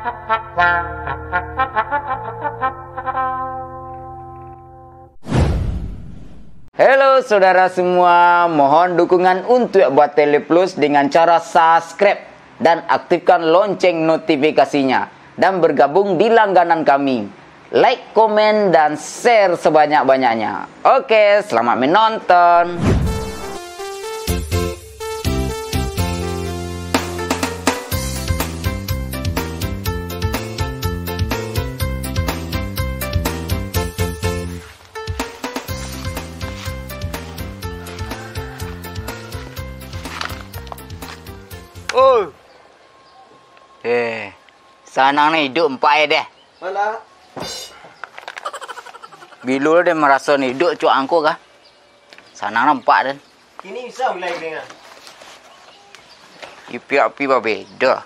Halo saudara semua, mohon dukungan untuk buat Teleplus dengan cara subscribe dan aktifkan lonceng notifikasinya dan bergabung di langganan kami. Like, komen, dan share sebanyak-banyaknya. Oke, selamat menonton. Oh. Sanang ni hidup empat deh. Mana? Bila dia merasa ni hidup cuk angkuk kah? Sanang nampak dan. Kini bisa wilayah dengan. Ipi-api bah beda.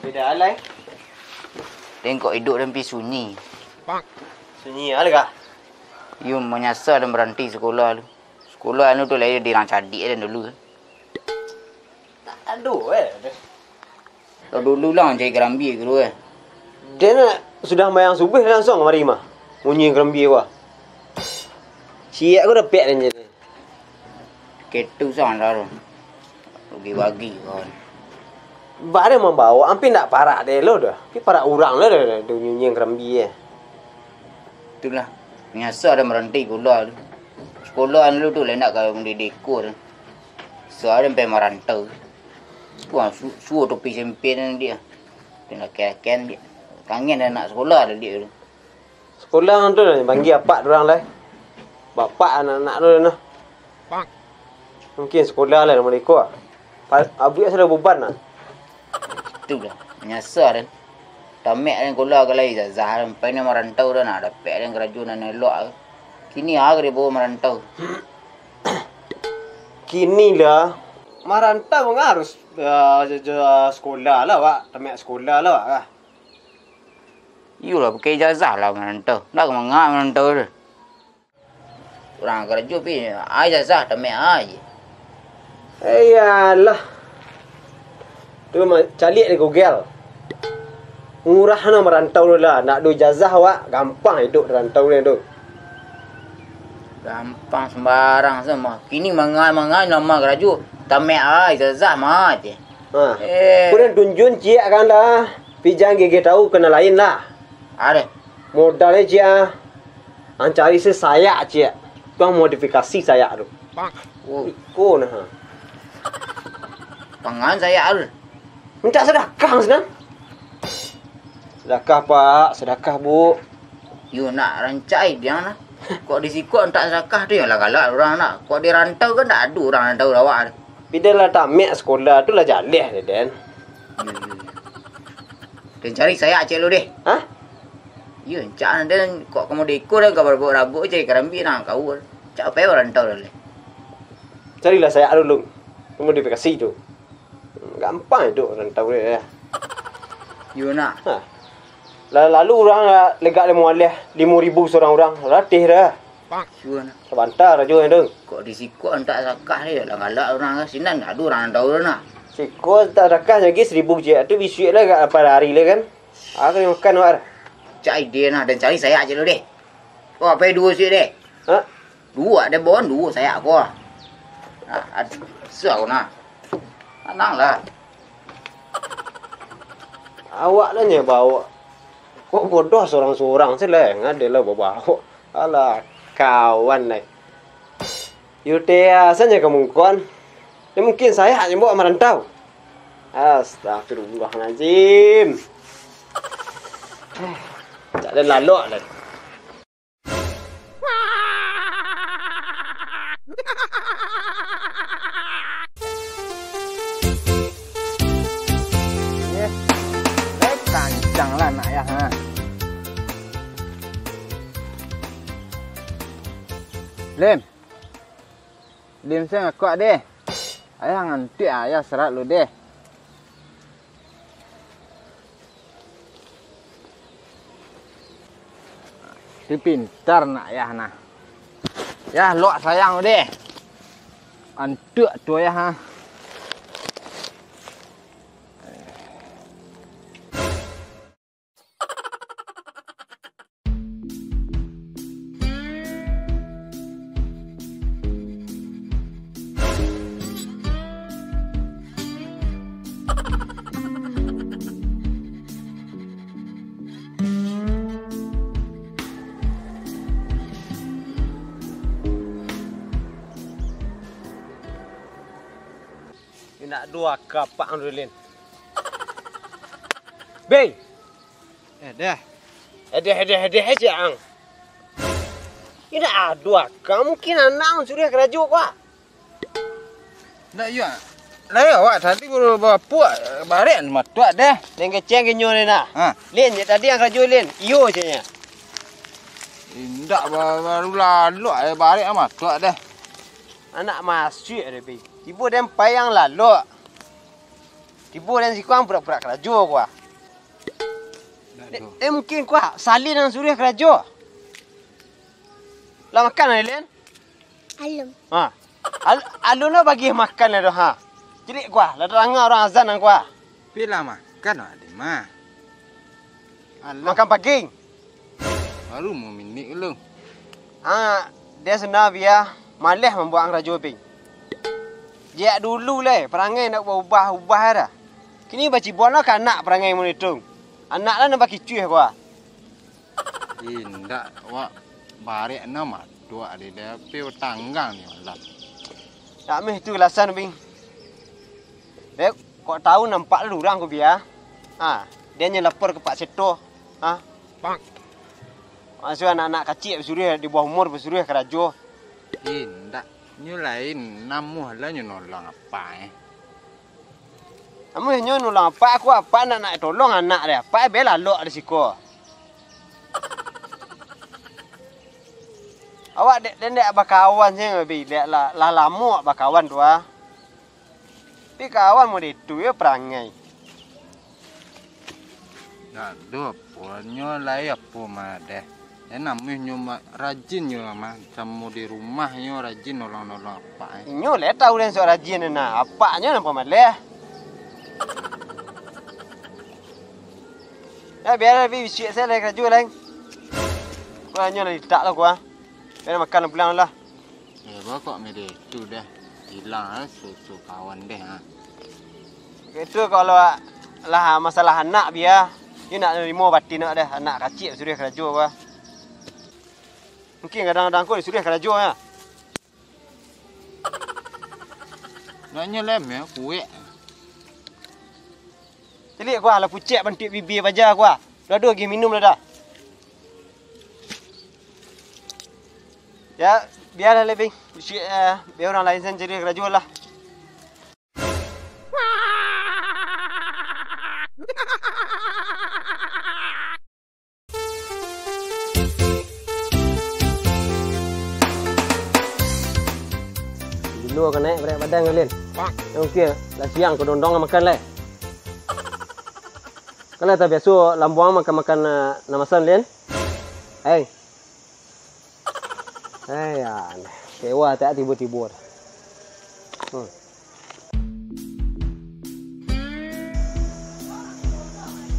Beda alai. Tengok hidup dan pi sunyi. Sunyi ada kah? You menyasar dan berhenti sekolah lu. Sekolah anu tu lahir di rang cadik dan dulu. Aduh Dah dulu lah cari kerambi ke dulu Dia nak sudah mayang subuh langsung mari mah. Munyi kerambi wah. Siap aku dah pek dan jadi. Ketu sang dah tu. Bagi-bagi kawan. Bare membawa hampir nak parak dia lo dah. Pi parak orang lah dah nyunyi kerambi Itulah. Menyasar dan berhenti sekolah tu. Sekolah dulu tu lain nak kau mendidikku tu. Soalnya sampai merantau. Wah, suruh topi sempen dia. Dia nak keken dia. Kangen dah nak sekolah dah dia tu. Sekolah tu dah panggil apa orang lah. Bapak anak-anak tu dah. Mungkin sekolah lah mereka. Abu yang sudah beban lah. Itulah. Menyasar dan. Tamek dan sekolah ke lain. Zazah sampai ni merantau dah nak dapat dan kerajunan elok. Kini dia bawa merantau. Kini lah. Merantau pun harus sekolah lah Pak. Tamat sekolah lah Pak. Yulah pakai ijazah lah merantau. Dah ke mengak merantau tu. Orang kerja pi ijazah tamat aje. Iyalah. Tu calik di Google. Murah nak merantau tu lah. Nak do ijazah Pak. Gampang hidup merantau ni tu. Gampang sembarang semua. Kini mangai nama kerja. Tamek ijazah mah je. Kemudian tunjun cik kan lah. Pijang gigi tahu kena lain lah. Ada. Modalnya cik cari sesayak cik. Tuang modifikasi sayak tu. Oh. Ikut nah. Pangan saya ada. Minta sedekah senang. Sedekah Pak, sedekah Bu. You nak rancai dia nak. Kok di sikut tak sedekah tu yang lah galak orang nak. Kok di rantau kan tak ada orang rantau lawak. Bila lah tamat sekolah tu lah jaleh dia Dan. Dan cari saya cik lu deh. Hah? Ya, cak dan kok kamu dekor dan kabar rabuk cari kerambi nak kau. Cak apa orang rantau dah. Carilah saya dulu. Modifikasi tu. Gampang hidup rantau dia. You nak. Ha. Lalu orang legak dia mualih 5,000 seorang orang. Ratih dah. Sure nak. Sebentar aja tu. Kok di sikut tak zakah dia lah galak orang sinan ada orang tahu dah nak. Sikut tak rakas lagi 1,000 je. Tu bisuit lah kat pada hari lah kan. Aku ni makan awak. Cari dia nak dan cari saya je lu deh. Oh, apa dua suit deh? Ha? Dua ada bon dua saya aku. Suruh aku nak. Tenang lah. Awak lah ni bawa. Kok bodoh seorang-seorang seleng. Adalah bawa. Alah, kawan ni. Yutea saja kamu kon. Ya mungkin saya hanya bawa merantau. Astagfirullahaladzim. Tak ada lalok lah. Kancang lah nak ya. Lim saya kuat deh. Ayah ngantuk ayah serat lu deh. Si pintar nak ya nah. Ya lok sayang deh. Antuk tu ya ha. dua kapak Rulin. Beng. Dah. Ada aja ang. Ini dua kamu mungkin anak sudah kerajuk kok. Dah ya. Lah ya awak tadi baru bawa puak barek matua dah. Yang keceng kenyo ni nak. Ha. Lin je tadi yang kerajuk Lin. Iyo je nya. Indak baru lalu barek amat tua dah. Anak masuk ada beng. Tiba dan payang lalu. Tiba dan si kuang pura-pura kerajuk kok. Mungkin kok salin yang sudah kerajuk. Lah makan Lin? Alum. Ha. Alun lah bagi makan lah ha. Jadi gua, lah dengar orang azan nang gua. Bila makan ada mah. Makan pagi. Baru mau minit lu. Dia senar biar malah membuang rajo ping. Dia dulu le, perangai nak ubah-ubah dah. Kini baci bola kan anak perangai monitung. Anak lah nak bagi cuy gua. Indak awak barek nama tua dia peu tanggang ni lah. Tak meh tu alasan ping. Dek, kau tahu nampak lu orang aku biar. Dia nyelapor ke Pak Seto. Bang. Masuk anak-anak kecil bersuruh di bawah umur bersuruh ke rajo. Indak nyulain namuh lah nolong apa Kamu hanya nolong apa nak tolong anak dia. Apa bela lok di siko. Awak dek bakawan je bi dek lah lama bakawan tu Tapi kawan mau itu ya perangai. Dah dua punya lah apa mah deh. Namanya rajin nyo mah kamu di rumah nyo rajin nolong-nolong apa Nyo le tahu dan so rajin na. Apanya nampak maleh. Biar lebih siap saya lagi kerja lagi. Kau hanya nak tak lah gua. Biar makan pulang lah. Ya kok mede tu dah hilang susu kawan deh Itu kalau lah masalah anak biar. You nak nerima batin nak dah anak kecil suruh kerja gua. Mungkin kadang-kadang kau suruh kerja ya. Naknya lem ya kuek. Jadi gua lah pucet bantik bibir baja gua. Dah dua lagi minum dah. Ya, biarlah lebih. Biar orang lain sendiri kerja lah. Dulu akan naik berat badan kalian. Okey, dah siang kau dondong makan lah. Kalau tak biasa lambuang makan namasan lian. Kewa tak tiba-tiba.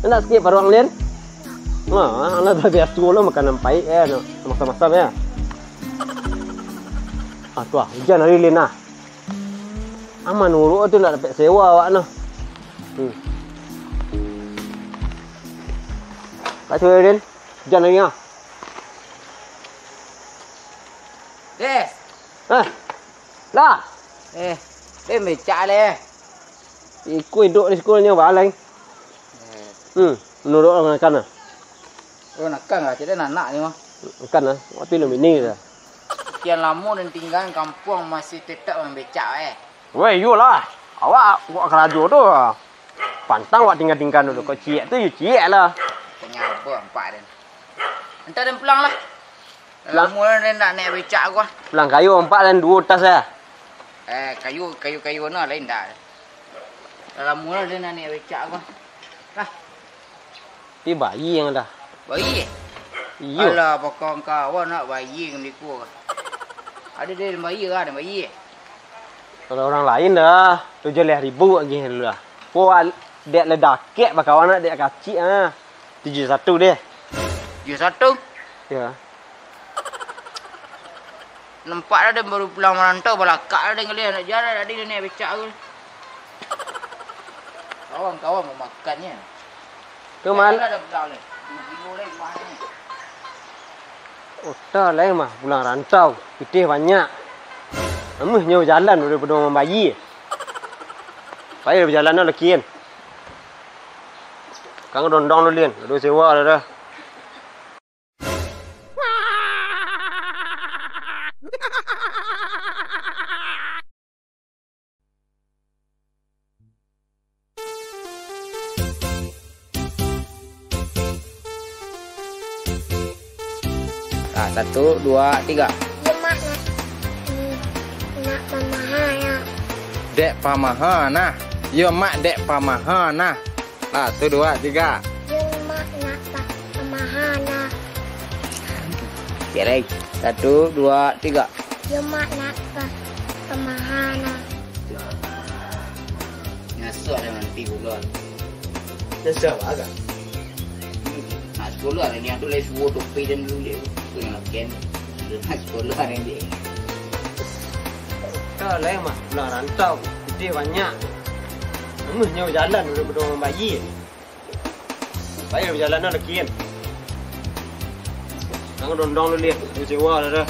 Nak sikit paruang lian. Anak tak biasa lah makan nampai masak-masak ya. Tuah, hujan hari lian Aman urut tu nak dapat sewa awak noh. Tak cuy Rin, hujan hari Des. Lah. Dia becak le. Ikut duduk di sekolahnya balai. Menurut orang makan Nak kan lah, jadi nak ni mah. Makan waktu lu mini dah. Sekian lama dan tinggal kampung masih tetap membecak Weh, yolah. Awak buat kerajo tu. Pantang awak tinggal-tinggal dulu. Kau ciek tu, you ciek lah. Tengah apa empat dan. Entar dan pulang lah. Lama dan nak naik becak gua. Pulang kayu 4 dan 2 tas ya. Kayu mana lain dah. Lama dia nak naik becak gua. Lah. Ni bayi yang dah. Bayi. Iyo. Alah, pokok kawan nak bayi dengan dia. Ada dia bayi ke? Ada bayi. Kalau orang lain dah 7,000 lagi dulu dah. Puan dek ledakek bakawan nak dek kacik 71 dia. 71. Ya. Nampak dah dia baru pulang merantau balakak dah dengan dia nak jalan tadi dia naik becak tu. Kawan-kawan mau makannya. Tu mal. Dah pulang ni. 2 kilo lagi mahal ni. Otak lain mah pulang rantau. Pitih banyak. Amuh nyawa jalan daripada orang bayi. Phải berjalan nó là kiên. Kang dondong lu lien, lu sewa ada dah. Nah, 1, 2, 3. Ya mak nak pamahana. Dek pamahana. Yo mak dek pamahana. Nah, 1, 2, 3. Ya mak nak pamahana. Sekali lagi. 1, 2, 3. Ya mak nak pamahana. Ngasuk ada nanti bulan. Nyesel agak. Nak sekolah ni aku lagi suruh topi dan dulu dia. Aku nak ken. Nak sekolah ni dia. Dah lah mah, nak rantau, gede banyak. Namunnya berjalan udah berdua bayi. Bayi berjalan ada kian. Kang dondong lu lien, lu sewa ada dah.